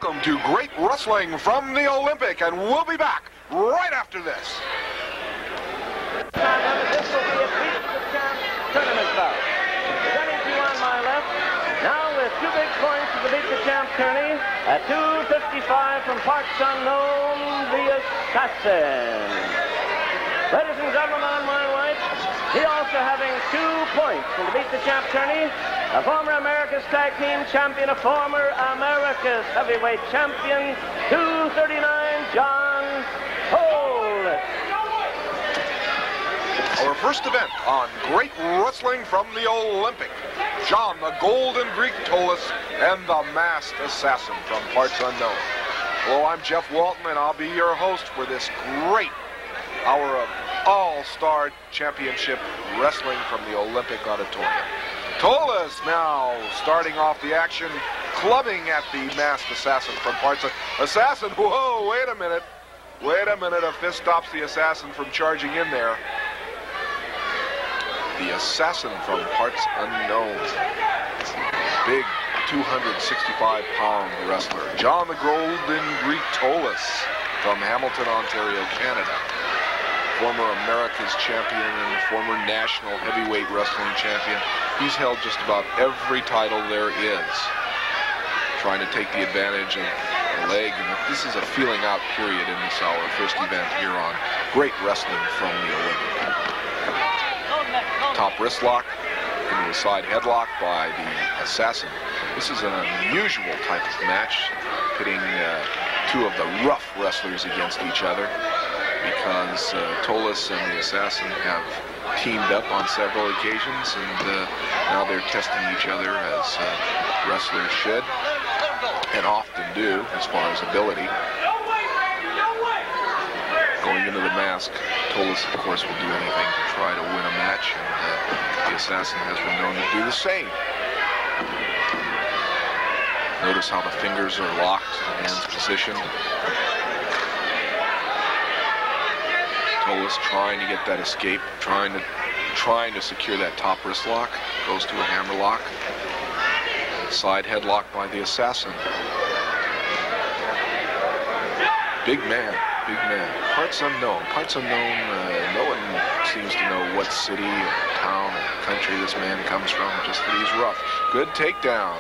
Welcome to Great Wrestling from the Olympic, and we'll be back right after this. This will be a Beat the Champ tournament bout. Presenting to you on my left, now with 2 big points of the Beat the Champ tourney, at 2:55 from parts unknown, the Assassin. Ladies and gentlemen, on my right, he also having 2 points in the Beat the Champ tourney, a former America's Tag Team Champion, a former America's Heavyweight Champion, 239, John Tolos. Our first event on Great Wrestling from the Olympic. John the Golden Greek Tolos and the Masked Assassin from parts unknown. Hello, I'm Jeff Walton, and I'll be your host for this great hour of all-star championship wrestling from the Olympic Auditorium. Tolos now starting off the action, clubbing at the Masked Assassin from parts unknown. Assassin, whoa, wait a minute. Wait a minute, a fist stops the Assassin from charging in there. The Assassin from parts unknown. Big 265-pound wrestler. John the Golden Greek Tolos from Hamilton, Ontario, Canada. Former America's champion and former national heavyweight wrestling champion. He's held just about every title there is. Trying to take the advantage of the leg. And this is a feeling out period in this our first event here on Great Wrestling from the Olympic. Top wrist lock into a side headlock by the Assassin. This is an unusual type of match, pitting 2 of the rough wrestlers against each other, because Tolos and the Assassin have teamed up on several occasions, and now they're testing each other as wrestlers should, and often do as far as ability. Going into the mask, Tolos, of course, will do anything to try to win a match, and the Assassin has been known to do the same. Notice how the fingers are locked, the hands positioned. Tolos trying to get that escape, trying to secure that top wrist lock. Goes to a hammer lock. Side headlock by the Assassin. Big man. Big man. Parts unknown. Parts unknown. No one seems to know what city or town or country this man comes from, just that he's rough. Good takedown.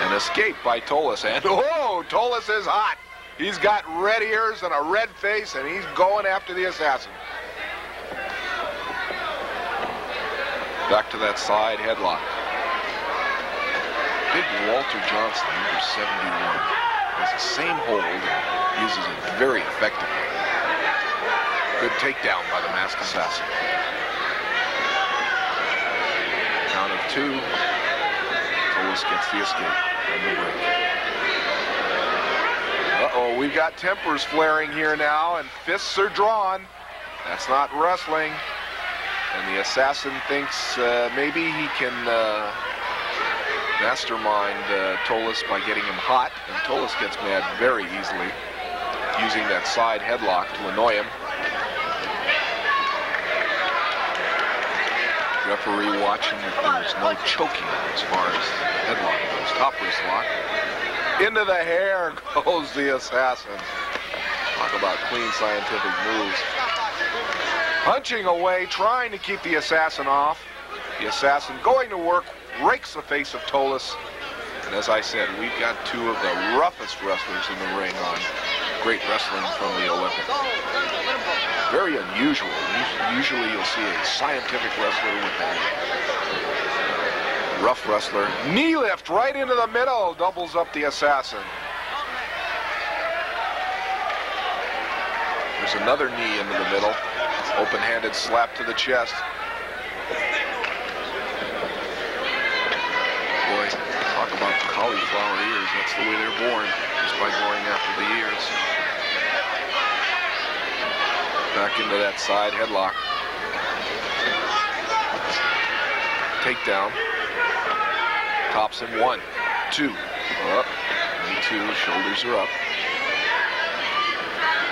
An escape by Tolos. And whoa, Tolos is hot. He's got red ears and a red face, and he's going after the Assassin. Back to that side headlock. Big Walter Johnson, number 71. Has the same hold and uses it very effectively. Good takedown by the Masked Assassin. Count of 2. Tolos gets the escape and the break. Uh-oh, we've got tempers flaring here now, and fists are drawn. That's not wrestling. And the Assassin thinks maybe he can mastermind Tolos by getting him hot, and Tolos gets mad very easily, using that side headlock to annoy him. Referee watching that there's no choking as far as headlock goes. Top wrist lock. Into the hair goes the Assassin. Talk about clean scientific moves. Punching away, trying to keep the Assassin off. The Assassin going to work, rakes the face of Tolos. And as I said, we've got 2 of the roughest wrestlers in the ring on Great Wrestling from the Olympic. Very unusual. Usually you'll see a scientific wrestler with a rough wrestler. Knee lift right into the middle, doubles up the Assassin. There's another knee into the middle. Open-handed slap to the chest. Boy, talk about cauliflower ears. That's the way they're born, just by going after the ears. Back into that side headlock. Takedown. Tops him 1, 2. Up. And 2. Shoulders are up.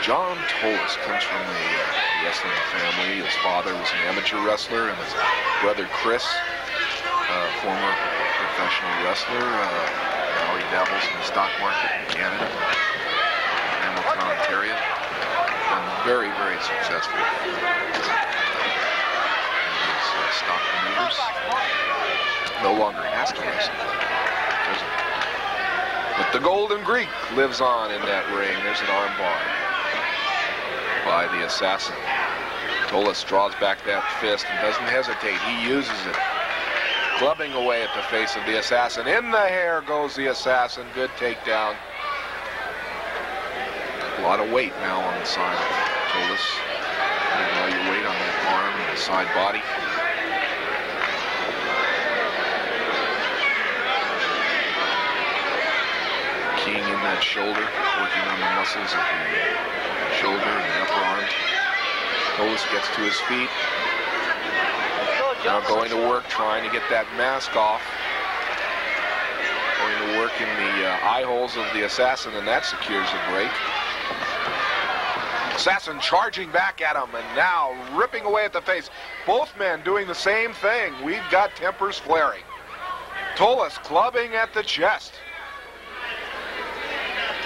John Tolos comes from a wrestling family. His father was an amateur wrestler, and his brother Chris, former professional wrestler, now Now he dabbles in the stock market in Canada, Hamilton, Ontario. Been very, very successful. His stock maneuvers. No longer has to wrestle. Doesn't. But the Golden Greek lives on in that ring. There's an arm bar by the Assassin. Tolos draws back that fist and doesn't hesitate. He uses it. Clubbing away at the face of the Assassin. In the hair goes the Assassin. Good takedown. A lot of weight now on the side of Tolos. Putting all your weight on that arm and the side body. Keying in that shoulder, working on the muscles of the shoulder and the upper arm. Tolos gets to his feet. Now going to work, trying to get that mask off. Going to work in the eye holes of the Assassin, and that secures a break. Assassin charging back at him, and now ripping away at the face. Both men doing the same thing. We've got tempers flaring. Tolos clubbing at the chest.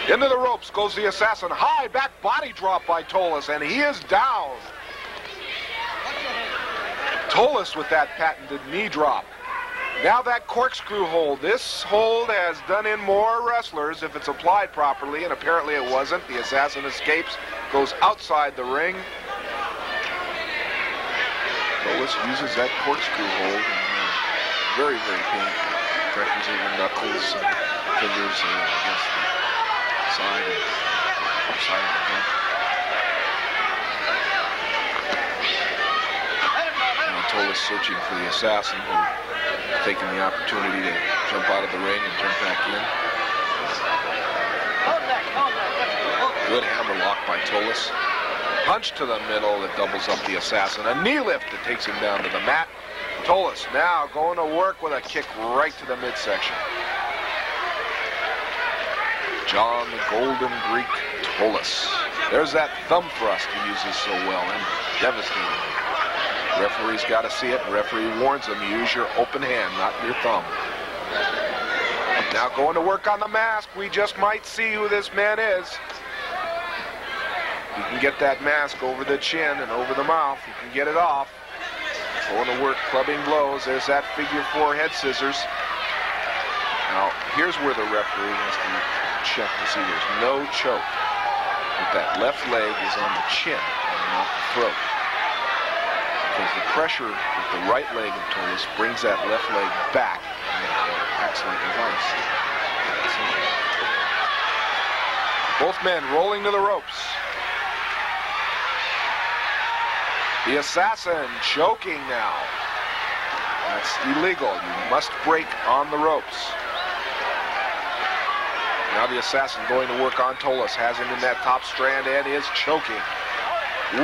Into the ropes goes the Assassin. High back body drop by Tolos, and he is down. Tolos with that patented knee drop. Now that corkscrew hold. This hold has done in more wrestlers if it's applied properly, and apparently it wasn't. The Assassin escapes, goes outside the ring. Tolos uses that corkscrew hold. And, very, very painful. Pressures of the knuckles and fingers against the side of the head. Now Tolos searching for the Assassin, who has taken the opportunity to jump out of the ring and jump back in. Good hammer lock by Tolos. Punch to the middle that doubles up the Assassin. A knee lift that takes him down to the mat. Tolos now going to work with a kick right to the midsection. John the Golden Greek Tolos. There's that thumb thrust he uses so well and devastating. Referee's got to see it. Referee warns him, use your open hand, not your thumb. Now going to work on the mask. We just might see who this man is. He can get that mask over the chin and over the mouth. He can get it off. Going to work clubbing blows. There's that figure 4 head scissors. Now, here's where the referee has to check to see there's no choke. But that left leg is on the chin and not the throat. Because the pressure with the right leg of Tolos brings that left leg back and it acts like a vice. Both men rolling to the ropes. The Assassin choking now. That's illegal. You must break on the ropes. Now the Assassin going to work on Tolos. Has him in that top strand and is choking.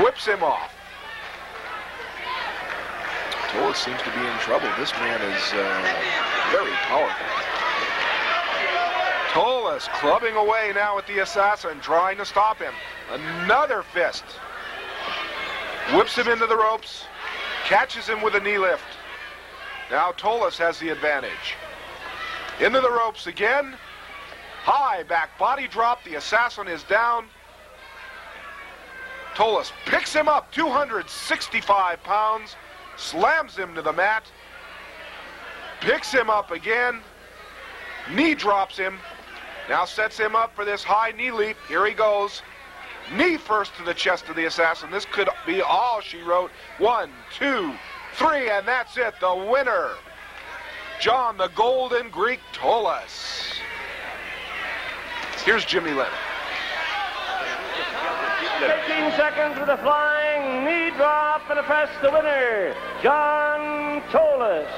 Whips him off. Tolos seems to be in trouble. This man is very powerful. Tolos clubbing away now at the Assassin, trying to stop him. Another fist. Whips him into the ropes. Catches him with a knee lift. Now Tolos has the advantage. Into the ropes again. High back body drop. The Assassin is down. Tolos picks him up, 265 pounds. Slams him to the mat. Picks him up again. Knee drops him. Now sets him up for this high knee leap. Here he goes. Knee first to the chest of the Assassin. This could be all she wrote. 1, 2, 3, and that's it. The winner, John the Golden Greek Tolos. Here's Jimmy Lennon. 15 seconds with a flying knee drop and a press. The winner, John Tolos.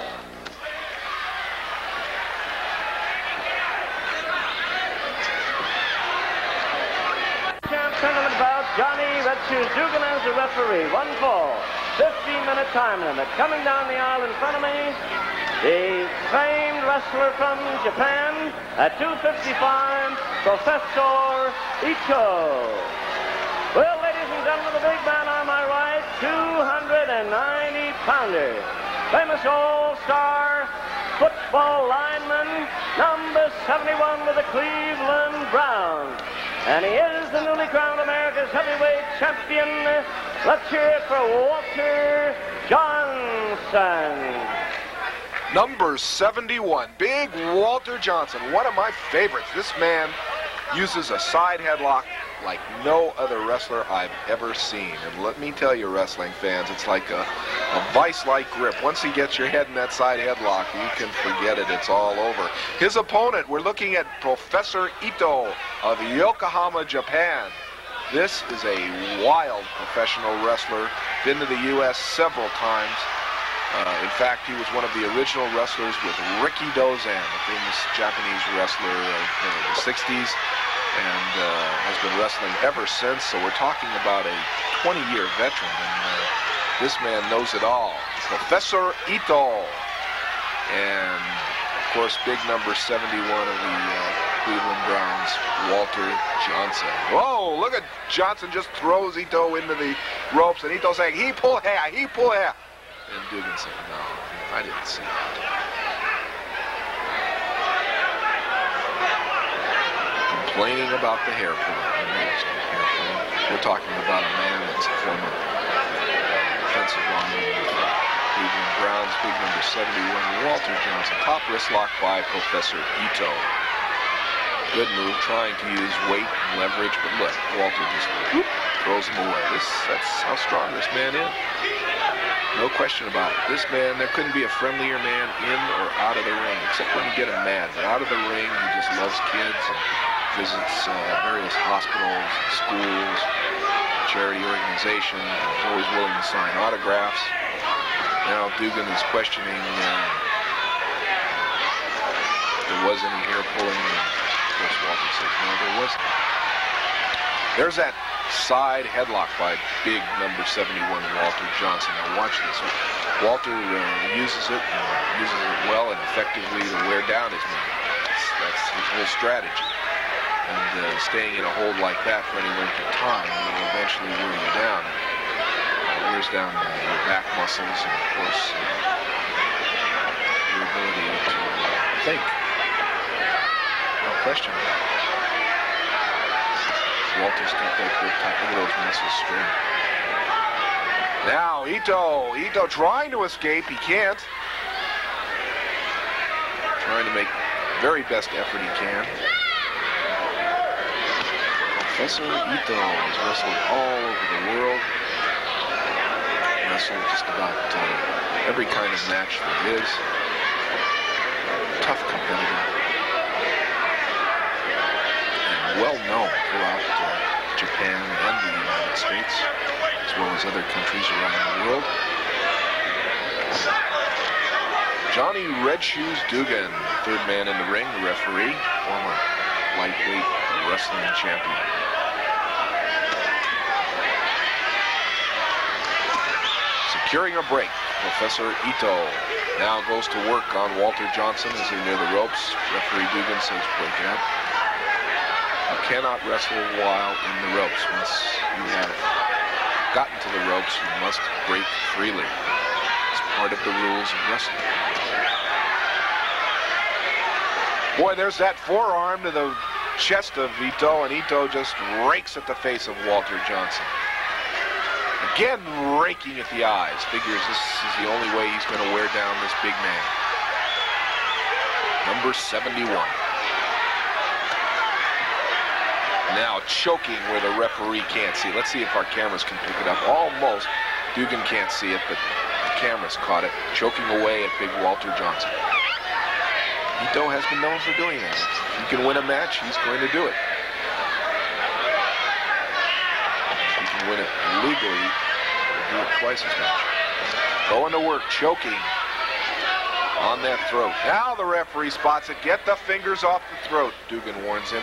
Tournament bout. Johnny Red Shoes Dugan as the referee. 1 fall. 15-minute time limit. Coming down the aisle in front of me, the famed wrestler from Japan at 255, Professor Icho. Well, ladies and gentlemen, the big man on my right, 290-pounder. Famous all-star foot baseball lineman, number 71 with the Cleveland Browns. And he is the newly crowned America's heavyweight champion. Let's hear it for Walter Johnson. Number 71, big Walter Johnson, one of my favorites. This man uses a side headlock like no other wrestler I've ever seen. And let me tell you, wrestling fans, it's like a vice-like grip. Once he gets your head in that side headlock, you can forget it. It's all over. His opponent, we're looking at Professor Ito of Yokohama, Japan. This is a wild professional wrestler, been to the U.S. several times. In fact, he was one of the original wrestlers with Riki Dozan, the famous Japanese wrestler of the 60s, and has been wrestling ever since. So we're talking about a 20-year veteran, and this man knows it all. Professor Ito. And, of course, big number 71 of the Cleveland Browns, Walter Johnson. Whoa, look at Johnson just throws Ito into the ropes, and Ito saying, he pull hair, he pull hair. And Dugan said, no, I didn't see that. Complaining about the hair pulling. We're talking about a man that's a former defensive lineman with the Cleveland Browns, big number 71, Walter Johnson. Top wrist lock by Professor Ito. Good move, trying to use weight and leverage, but look, Walter just throws him away. That's how strong this man is. No question about it. This man, there couldn't be a friendlier man in or out of the ring, except when you get him mad. But out of the ring, he just loves kids and visits various hospitals, schools, charity organizations. He's always willing to sign autographs. Now Dugan is questioning if there was any hair pulling. And of course, Walter says, no, there wasn't. There's that side headlock by big number 71, Walter Johnson. Now watch this. Walter uses it well and effectively to wear down his man. That's his whole strategy. And staying in a hold like that for any length of time will eventually wear you down. It wears down your back muscles and, of course, your ability to think. No question about it. Walter's got that good tight. Look at those muscles straight. Now Ito trying to escape. He can't. Trying to make the very best effort he can. Professor Ito has wrestled all over the world. Wrestled just about every kind of match there is. Tough competitor. And well known throughout Japan and the United States, as well as other countries around the world. Johnny Red Shoes Dugan, third man in the ring, the referee, former lightweight wrestling champion. Securing a break, Professor Ito now goes to work on Walter Johnson as they're near the ropes. Referee Dugan says, break it up. You cannot wrestle while in the ropes. Once you have gotten to the ropes, you must break freely. It's part of the rules of wrestling. Boy, there's that forearm to the chest of Ito, and Ito just rakes at the face of Walter Johnson. Again, raking at the eyes. Figures this is the only way he's going to wear down this big man. Number 71. Now choking where the referee can't see. Let's see if our cameras can pick it up. Almost. Dugan can't see it, but the cameras caught it. Choking away at big Walter Johnson. Ito has been known for doing that. If he can win a match, he's going to do it. If he can win it legally, he'll do it twice as much. Going to work, choking on that throat. Now the referee spots it. Get the fingers off the throat, Dugan warns him.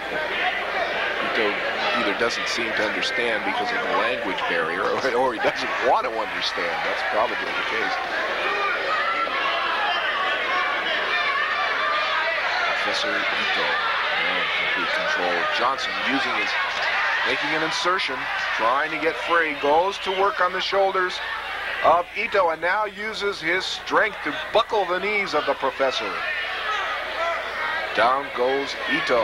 Ito either doesn't seem to understand because of the language barrier, or he doesn't want to understand. That's probably the case. Professor Ito now in complete control. Johnson making an insertion, trying to get free, goes to work on the shoulders. of Ito, and now uses his strength to buckle the knees of the professor. Down goes Ito.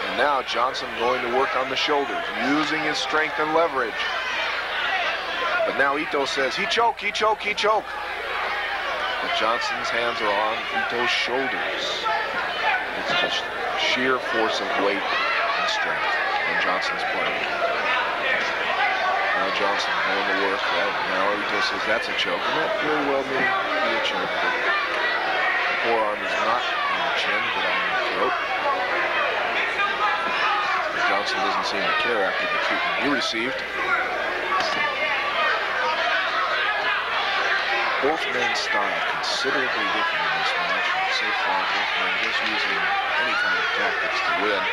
And now Johnson going to work on the shoulders, using his strength and leverage. But now Ito says, he choke, he choke, he choke. But Johnson's hands are on Ito's shoulders. It's just sheer force of weight and strength on Johnson's play. Now Johnson going to work. Now Ito says that's a choke. And that very well may be a choke. But the forearm is not on the chin, but on the throat. But Johnson doesn't seem to care after the treatment he received. Both men's style considerably different in this match. So far, both men just using any kind of tactics to win.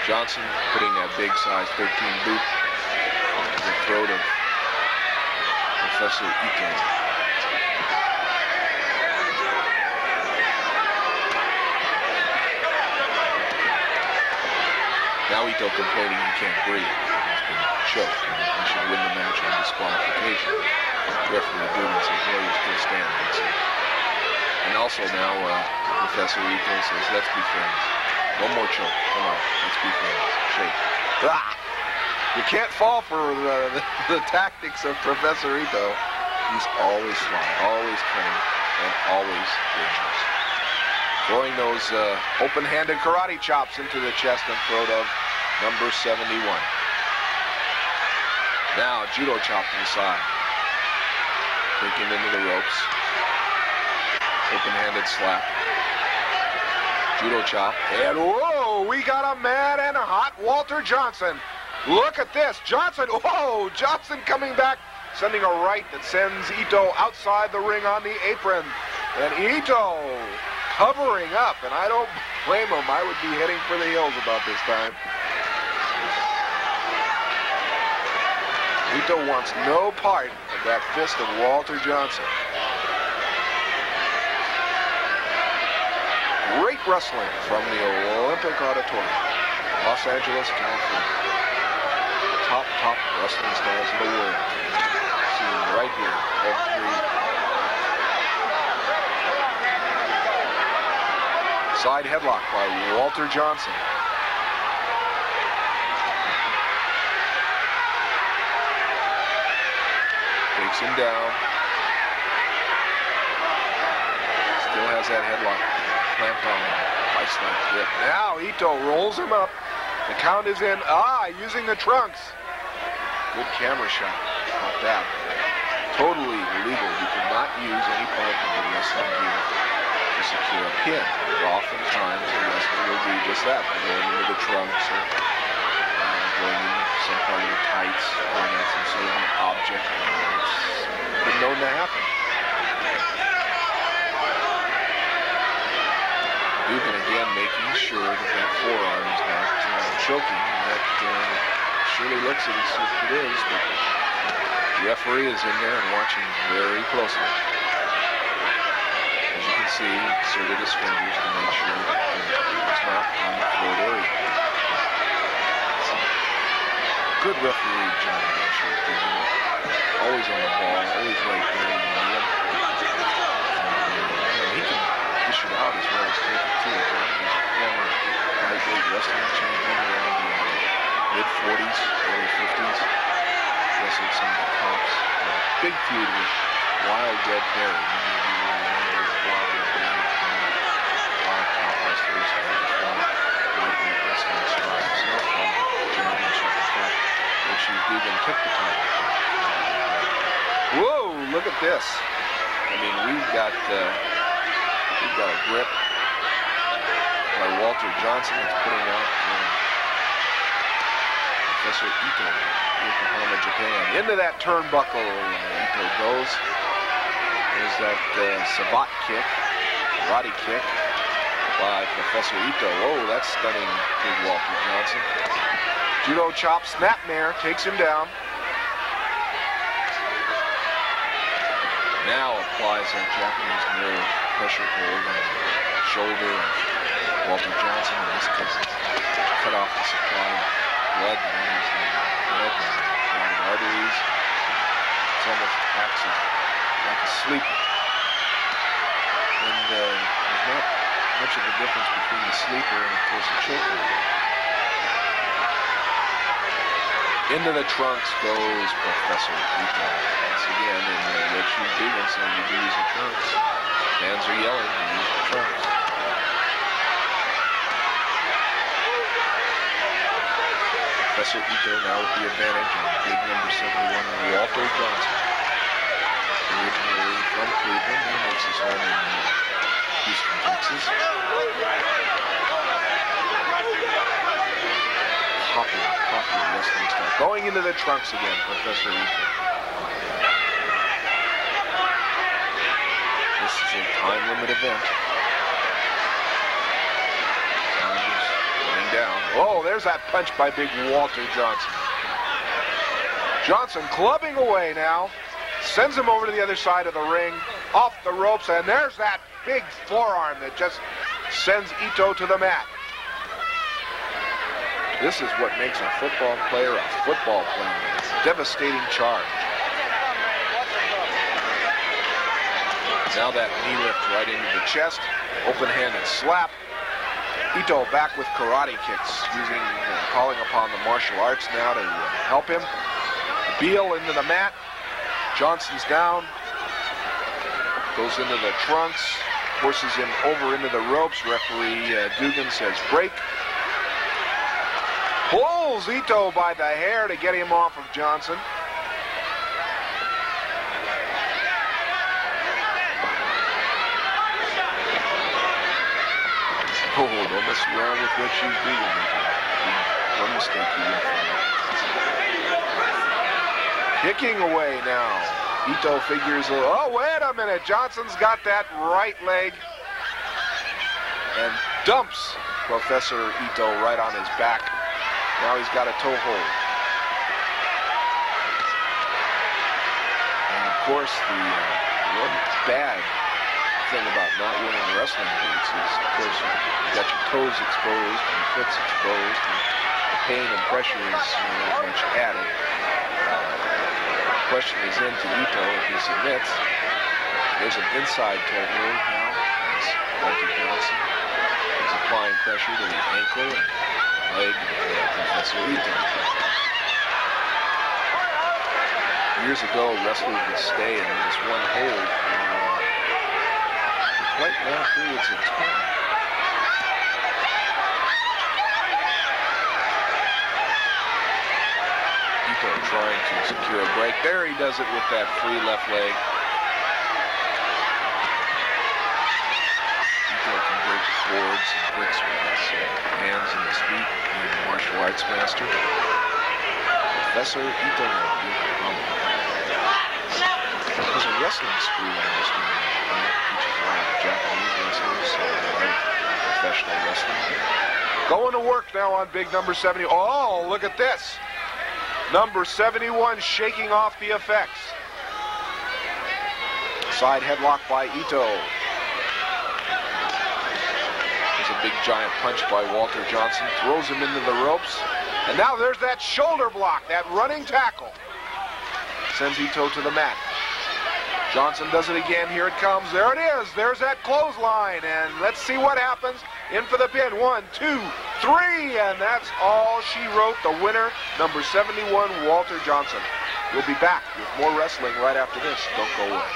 Johnson putting that big size 13 boot to the throat of Professor Ito. Now Ito complaining he can't breathe. He's been choked. He should win the match on disqualification. Referee Dugan says, well, you're still standing. And also now Professor Ito says, let's be friends. One more choke. Come on, let's be friends. Shake. Ah! You can't fall for the tactics of Professor Ito. He's always sly, always cunning, and always dangerous. Throwing those open-handed karate chops into the chest and throat of number 71. Now judo chop to the side. Take him into the ropes. Open-handed slap. Judo chop. And whoa, we got a mad and hot Walter Johnson. Look at this. Johnson, whoa, Johnson coming back, sending a right that sends Ito outside the ring on the apron. And Ito covering up, and I don't blame him. I would be heading for the hills about this time. Ito wants no part of that fist of Walter Johnson. Great wrestling from the Olympic Auditorium, Los Angeles, California. The top wrestling stars in the world. Seen right here, every side headlock by Walter Johnson. Takes him down. Still has that headlock clamped on him. Vice-like grip. Now Ito rolls him up. The count is in. Using the trunks. Good camera shot. Caught that. Totally illegal. You cannot use any part of the wrestling gear to secure a pin. Oftentimes, a wrestler will do just that. Going into the trunks or going into some part of the tights, going at some sort of an object. It's been known to happen. Dugan again making sure that forearm is not choking. That surely looks at it as if it is, but the referee is in there and watching very closely. As you can see, he inserted his fingers to make sure that it's not on the throat area. Good referee, John Asher. Always on the ball, always right there in the middle. He can dish it out as well as take it too. He's a former lightweight wrestling champion around the mid-40s, early 50s. Wrestled some of the tops. Big feud with Wild Red Berry. Many of you will remember Wild Red Berry from a lot of top wrestlers and former lightweight wrestling stars. No problem. Championship fight, which Dugan took the title. Whoa, look at this. I mean, we've got a grip by Walter Johnson that's putting out Professor Ito, Yokohama, Japan. Into that turnbuckle, Ito goes. There's that savate kick, karate kick by Professor Ito. Whoa, that's stunning to Walter Johnson. Judo chop, snapmare, takes him down. Now applies that Japanese nerve pressure hold on the shoulder of Walter Johnson. In this case, cut off the supply of blood that enters the blood and the arteries. It's almost acts of like a sleeper. And there's not much of a difference between the sleeper and, of course, a chokehold. Into the trunks goes Professor Ito. Once again, in the red shoe Dugan saying you do use the trunks. Fans are yelling, you use the trunks. Professor Ito now with the advantage on big number 71, Walter Johnson. Originally from Cleveland, he makes his home in Houston, Texas. Popular wrestling star. Going into the trunks again, Professor Ito. This is a time-limit event. Running down. Oh, there's that punch by big Walter Johnson. Johnson clubbing away now. Sends him over to the other side of the ring. Off the ropes, and there's that big forearm that just sends Ito to the mat. This is what makes a football player a football player. It's a devastating charge. Now that knee lift right into the chest. Open-handed slap. Ito back with karate kicks, calling upon the martial arts now to help him. Beal into the mat. Johnson's down. Goes into the trunks. Forces him over into the ropes. Referee Dugan says break. Pulls Ito by the hair to get him off of Johnson. Oh, don't mess around with what she's doing. One mistake you went for. Kicking away now. Ito figures, oh, wait a minute. Johnson's got that right leg. And dumps Professor Ito right on his back. Now he's got a toe hold. And of course, the one bad thing about not wearing wrestling boots is, of course, you got your toes exposed and your foot's exposed, and the pain and pressure is not much added. The question is in to Ito if he submits. There's an inside toe hold now as Walter Johnson is applying pressure to the ankle and leg of Professor Ito. Years ago, wrestlers would stay in this one hold for quite long periods of time. Ito trying to secure a break. There he does it with that free left leg. Ito can break forwards and bricks with his hands and his feet. Being a martial arts master. Professor Ito has a wrestling school in this community. Teaches a lot of Japanese wrestlers, professional wrestling. Going to work now on big number 70. Oh, look at this. Number 71 shaking off the effects. Side headlock by Ito. There's a big giant punch by Walter Johnson. Throws him into the ropes. And now there's that shoulder block, that running tackle. Sends Ito to the mat. Johnson does it again. Here it comes. There it is. There's that clothesline. And let's see what happens. In for the pin. 1, 2, 3. And that's all she wrote. The winner, number 71, Walter Johnson. We'll be back with more wrestling right after this. Don't go away.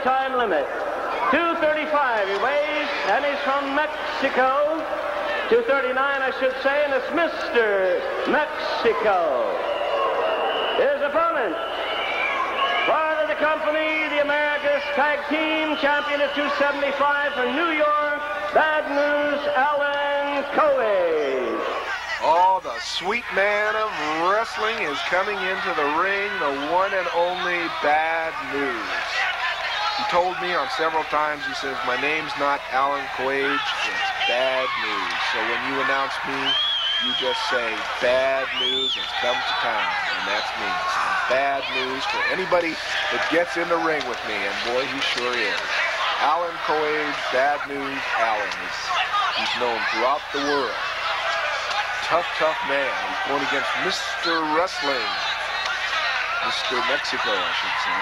Time limit. 235 he weighs, and he's from Mexico. 239 I should say, and it's Mr. Mexico. His opponent, part of the company, the America's Tag Team Champion at 275 from New York, Bad News Alan Coley. Oh, the sweet man of wrestling is coming into the ring, the one and only Bad News. He told me on several times, he says, my name's not Alan Quage, it's Bad News. So when you announce me, you just say, Bad News has come to town. And that's me. So bad news for anybody that gets in the ring with me. And boy, he sure is. Alan Coage, Bad News Alan. He's known throughout the world. Tough, tough man. He's going against Mr. Wrestling. Mr. Mexico, I should say.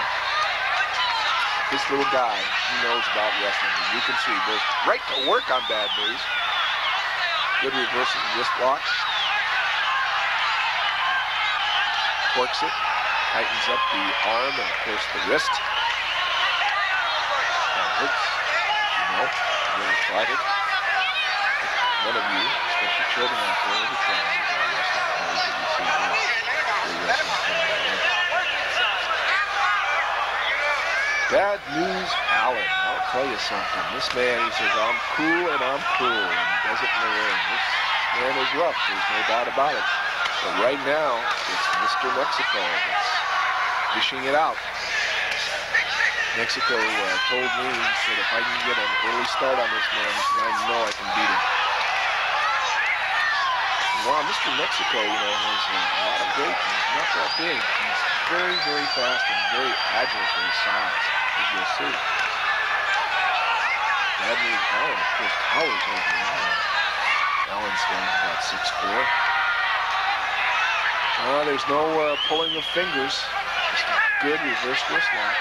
This little guy, he knows about wrestling. As you can see, goes right to work on Bad News. Good reversal wrist lock. Works it. Tightens up the arm and, of course, the wrist. That hurts. You know, really tried it. None of you, especially children out there, ever try to do wrestling. Those that you see here, they're wrestling. Bad News Alan. I'll tell you something. This man, he says, I'm cool and I'm cruel. And he does it in the ring. This man is rough. There's no doubt about it. But right now, it's Mr. Mexico that's dishing it out. Mexico told me, he said, if I can get an early start on this man, I know I can beat him. And wow, Mr. Mexico, you know, has a lot of weight. He's not that big. He's very, very fast and very agile for his size, as you'll see. Bad News Alan, of course, towers over him. Alan stands about 6'4". There's no pulling of fingers. Just a good reverse wrist lock.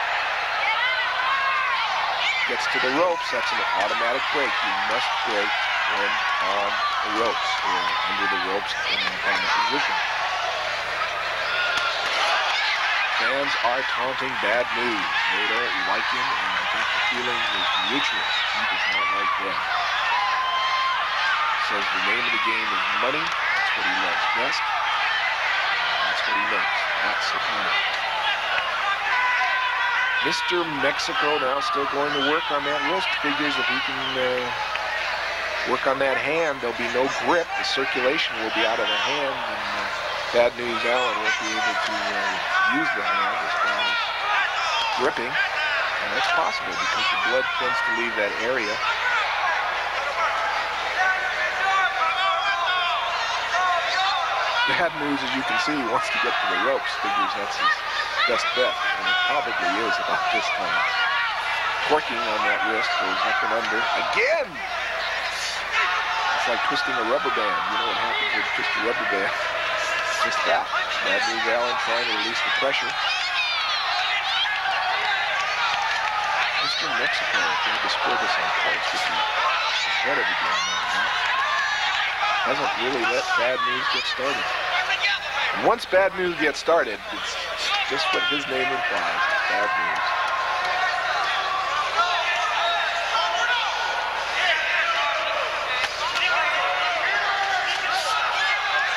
Gets to the ropes. That's an automatic break. You must break when on the ropes or under the ropes in the position. Fans are taunting Bad News. They don't like him, and I think the feeling is mutual. He does not like them. Says the name of the game is money. That's what he loves best. That's what he makes. Lots of money. Mr. Mexico now still going to work on that wrist. Figures if he can work on that hand, there'll be no grip. The circulation will be out of the hand, and Bad News Alan won't be able to use the hand as far as gripping. And that's possible because the blood tends to leave that area. Bad News, as you can see, he wants to get to the ropes. Figures that's his best bet, and it probably is about this time. Corking on that wrist, goes up and under. Again! It's like twisting a rubber band. You know what happens when you twist a rubber band? Just that. Bad News Alan trying to release the pressure. Mr. Mexico, if you had to score this on points, would be ahead of the game now. Hasn't really let Bad News get started. And once Bad News gets started, it's just what his name implies. It's Bad News.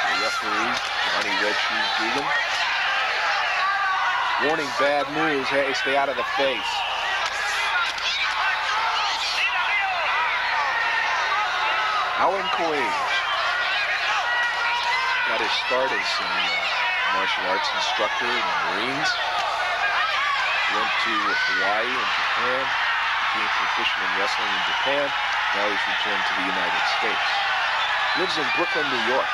The referee, Johnny Red Shoes Dugan. Warning Bad News, hey, stay out of the face. Alan Coage got his start as a martial arts instructor in the Marines. Went to Hawaii and Japan. Became proficient in wrestling in Japan. Now he's returned to the United States. Lives in Brooklyn, New York.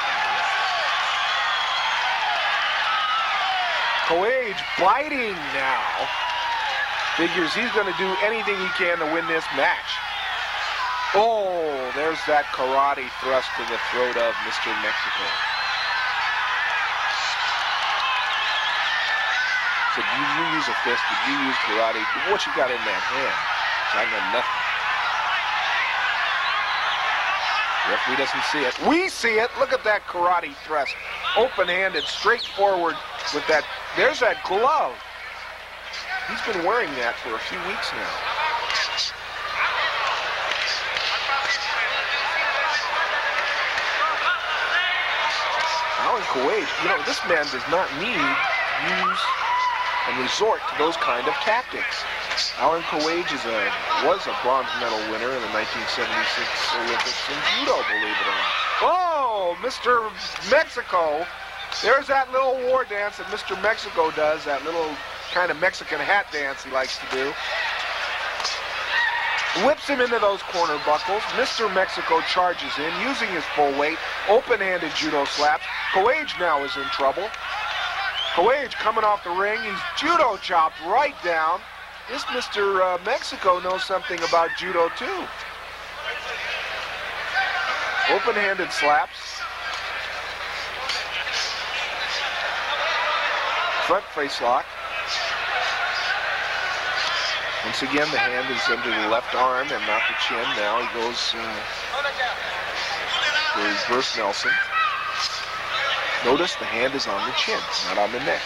Coage biting now. Figures he's going to do anything he can to win this match. Oh, there's that karate thrust to the throat of Mr. Mexico. So did you use a fist? Did you use karate? What you got in that hand? I got nothing. The referee doesn't see it. We see it. Look at that karate thrust. Open-handed, straightforward with that. There's that glove. He's been wearing that for a few weeks now. Alan Coage, you know, this man does not need to use and resort to those kind of tactics. Alan Coage was a bronze medal winner in the 1976 Olympics in judo, believe it or not. Oh, Mr. Mexico. There's that little war dance that Mr. Mexico does, that little kind of Mexican hat dance he likes to do. Whips him into those corner buckles. Mr. Mexico charges in, using his full weight, open-handed judo slaps. Coage now is in trouble. Coage coming off the ring. He's judo chopped right down. This Mr. Mexico knows something about judo, too. Open-handed slaps. Front face lock. Once again, the hand is under the left arm and not the chin. Now he goes for reverse Nelson. Notice the hand is on the chin, not on the neck.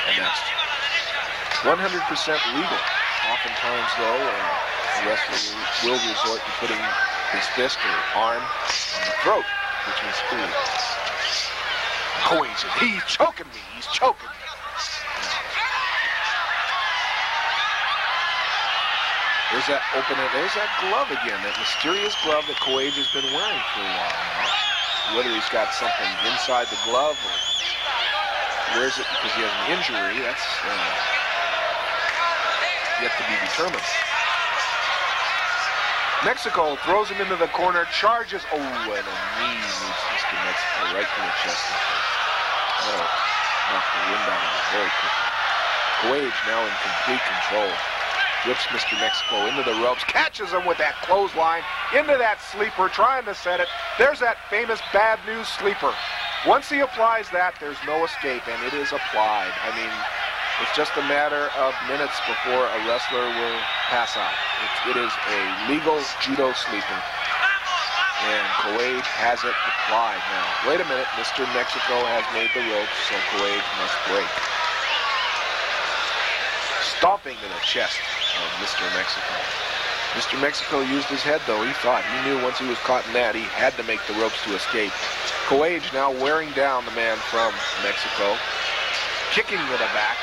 And that's 100% legal. Oftentimes, though, the wrestler will resort to putting his fist or arm on the throat, which is illegal. Coins, he's choking me. He's choking me. There's that there's that glove again, that mysterious glove that Coage has been wearing for a while now. Whether he's got something inside the glove or wears it because he has an injury, that's yet to be determined. Mexico throws him into the corner, charges, and a knee meets Mr. Mexico right to the chest. Knock the wind out of him very quickly. Coage now in complete control. Whips Mr. Mexico into the ropes, catches him with that clothesline, into that sleeper, trying to set it. There's that famous bad news sleeper. Once he applies that, there's no escape, and it is applied. I mean, it's just a matter of minutes before a wrestler will pass out. It is a legal judo sleeper. And Coage has it applied now. Wait a minute, Mr. Mexico has made the ropes, so Coage must break. Stomping to the chest of Mr. Mexico. Mr. Mexico used his head, though. He thought, he knew once he was caught in that, he had to make the ropes to escape. Coage now wearing down the man from Mexico. Kicking to the back.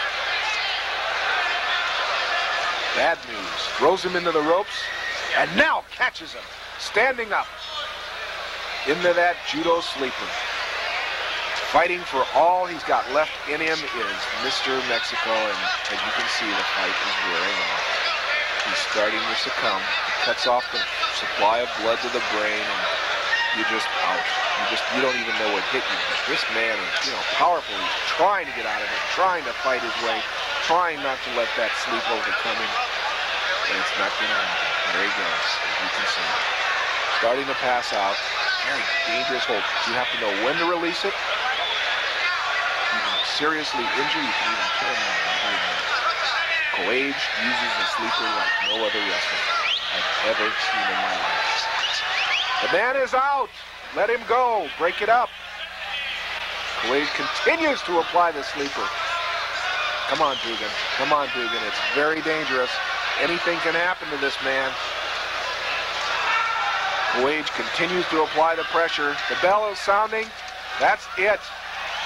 Bad news. Throws him into the ropes, and now catches him. Standing up. Into that judo sleeper. Fighting for all he's got left in him is Mr. Mexico, and as you can see, the fight is wearing off. He's starting to succumb. It cuts off the supply of blood to the brain, and you're just out. You don't even know what hit you. This man is, powerful. He's trying to get out of it, trying to fight his way, trying not to let that sleep overcome him, and it's not going to happen. There he goes, as you can see. Starting to pass out. Very dangerous hold. You have to know when to release it. Seriously injured, you can even kill him. Coage uses the sleeper like no other wrestler I've ever seen in my life. The man is out. Let him go. Break it up. Coage continues to apply the sleeper. Come on, Dugan. Come on, Dugan. It's very dangerous. Anything can happen to this man. Coage continues to apply the pressure. The bell is sounding. That's it.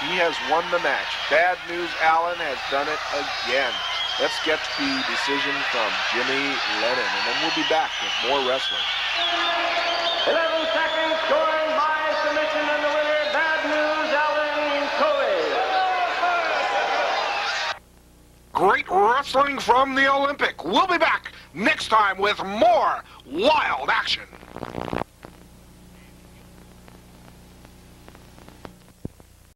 He has won the match. Bad news, Allen has done it again. Let's get the decision from Jimmy Lennon, and then we'll be back with more wrestling. 11 seconds, scoring by submission, and the winner, Bad News, Allen Coage. Great wrestling from the Olympic. We'll be back next time with more wild action.